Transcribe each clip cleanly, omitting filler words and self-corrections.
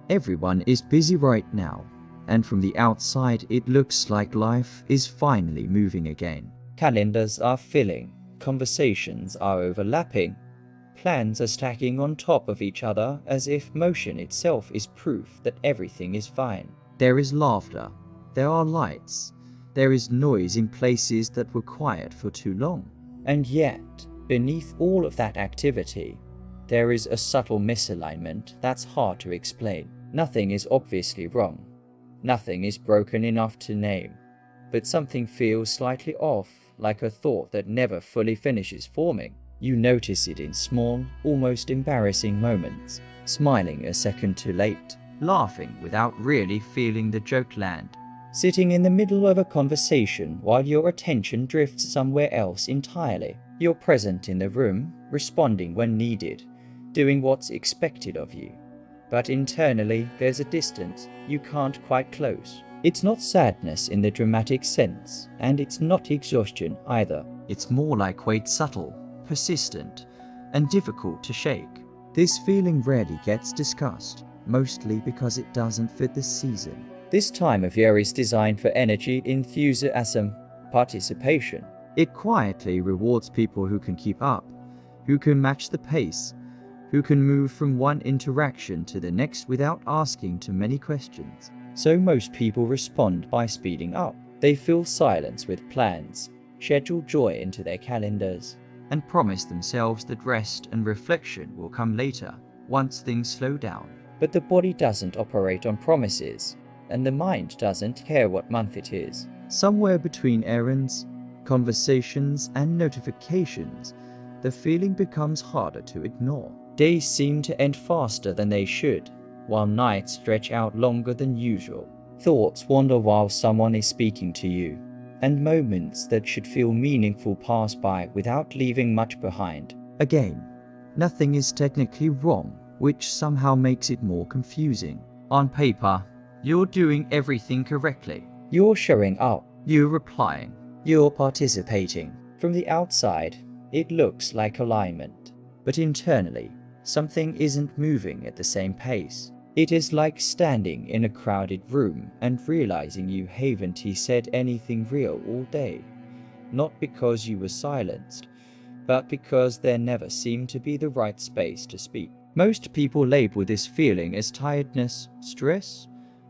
Everyone is busy right now, and from the outside it looks like life is finally moving again. Calendars are filling, conversations are overlapping, plans are stacking on top of each other as if motion itself is proof that everything is fine. There is laughter, there are lights, there is noise in places that were quiet for too long. And yet, beneath all of that activity, there is a subtle misalignment that's hard to explain. Nothing is obviously wrong. Nothing is broken enough to name. But something feels slightly off, like a thought that never fully finishes forming. You notice it in small, almost embarrassing moments. Smiling a second too late. Laughing without really feeling the joke land. Sitting in the middle of a conversation while your attention drifts somewhere else entirely. You're present in the room, responding when needed, doing what's expected of you. But internally, there's a distance you can't quite close. It's not sadness in the dramatic sense, and it's not exhaustion either. It's more like weight, subtle, persistent, and difficult to shake. This feeling rarely gets discussed, mostly because it doesn't fit the season. This time of year is designed for energy, enthusiasm, participation. It quietly rewards people who can keep up, who can match the pace, who can move from one interaction to the next without asking too many questions. So most people respond by speeding up. They fill silence with plans, schedule joy into their calendars, and promise themselves that rest and reflection will come later, once things slow down. But the body doesn't operate on promises, and the mind doesn't care what month it is. Somewhere between errands, conversations, and notifications, the feeling becomes harder to ignore. Days seem to end faster than they should, while nights stretch out longer than usual. Thoughts wander while someone is speaking to you, and moments that should feel meaningful pass by without leaving much behind. Again, nothing is technically wrong, which somehow makes it more confusing. On paper, you're doing everything correctly. You're showing up, you're replying, you're participating. From the outside, it looks like alignment, but internally, something isn't moving at the same pace. It is like standing in a crowded room and realizing you haven't said anything real all day. Not because you were silenced, but because there never seemed to be the right space to speak. Most people label this feeling as tiredness, stress,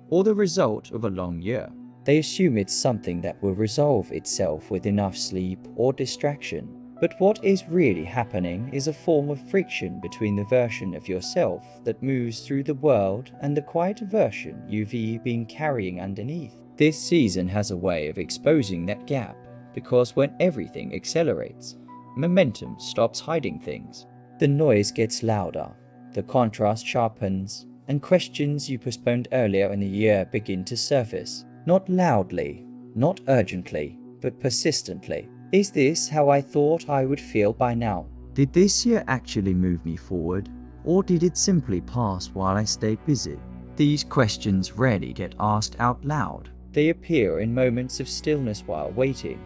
or the result of a long year. They assume it's something that will resolve itself with enough sleep or distraction. But what is really happening is a form of friction between the version of yourself that moves through the world and the quiet version you've been carrying underneath. This season has a way of exposing that gap, because when everything accelerates, momentum stops hiding things. The noise gets louder, the contrast sharpens, and questions you postponed earlier in the year begin to surface. Not loudly, not urgently, but persistently. Is this how I thought I would feel by now? Did this year actually move me forward, or did it simply pass while I stayed busy? These questions rarely get asked out loud. They appear in moments of stillness while waiting,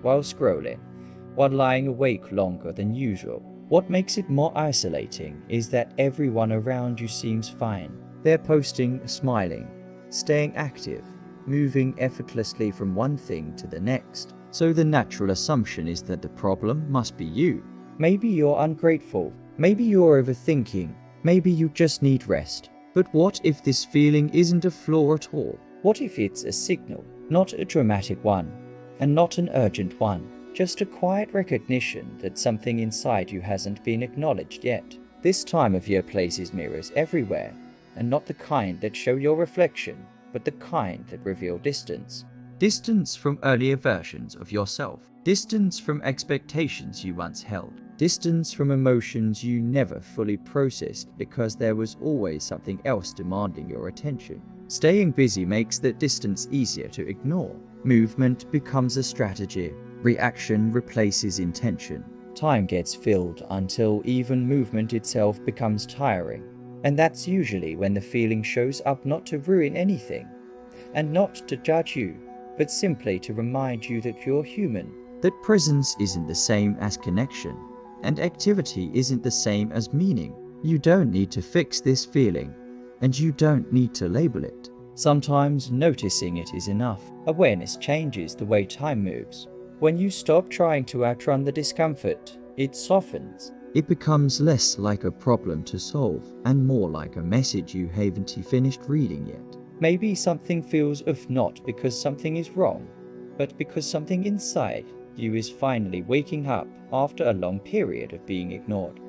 while scrolling, while lying awake longer than usual. What makes it more isolating is that everyone around you seems fine. They're posting, smiling, staying active, moving effortlessly from one thing to the next. So the natural assumption is that the problem must be you. Maybe you're ungrateful, maybe you're overthinking, maybe you just need rest. But what if this feeling isn't a flaw at all? What if it's a signal, not a dramatic one, and not an urgent one? Just a quiet recognition that something inside you hasn't been acknowledged yet. This time of year places mirrors everywhere, and not the kind that show your reflection, but the kind that reveal distance. Distance from earlier versions of yourself. Distance from expectations you once held. Distance from emotions you never fully processed because there was always something else demanding your attention. Staying busy makes that distance easier to ignore. Movement becomes a strategy. Reaction replaces intention. Time gets filled until even movement itself becomes tiring. And that's usually when the feeling shows up, not to ruin anything, and not to judge you, but simply to remind you that you're human. That presence isn't the same as connection, and activity isn't the same as meaning. You don't need to fix this feeling. and you don't need to label it. Sometimes noticing it is enough. Awareness changes the way time moves. When you stop trying to outrun the discomfort, it softens. It becomes less like a problem to solve and more like a message you haven't finished reading yet. Maybe something feels off not because something is wrong, but because something inside you is finally waking up after a long period of being ignored.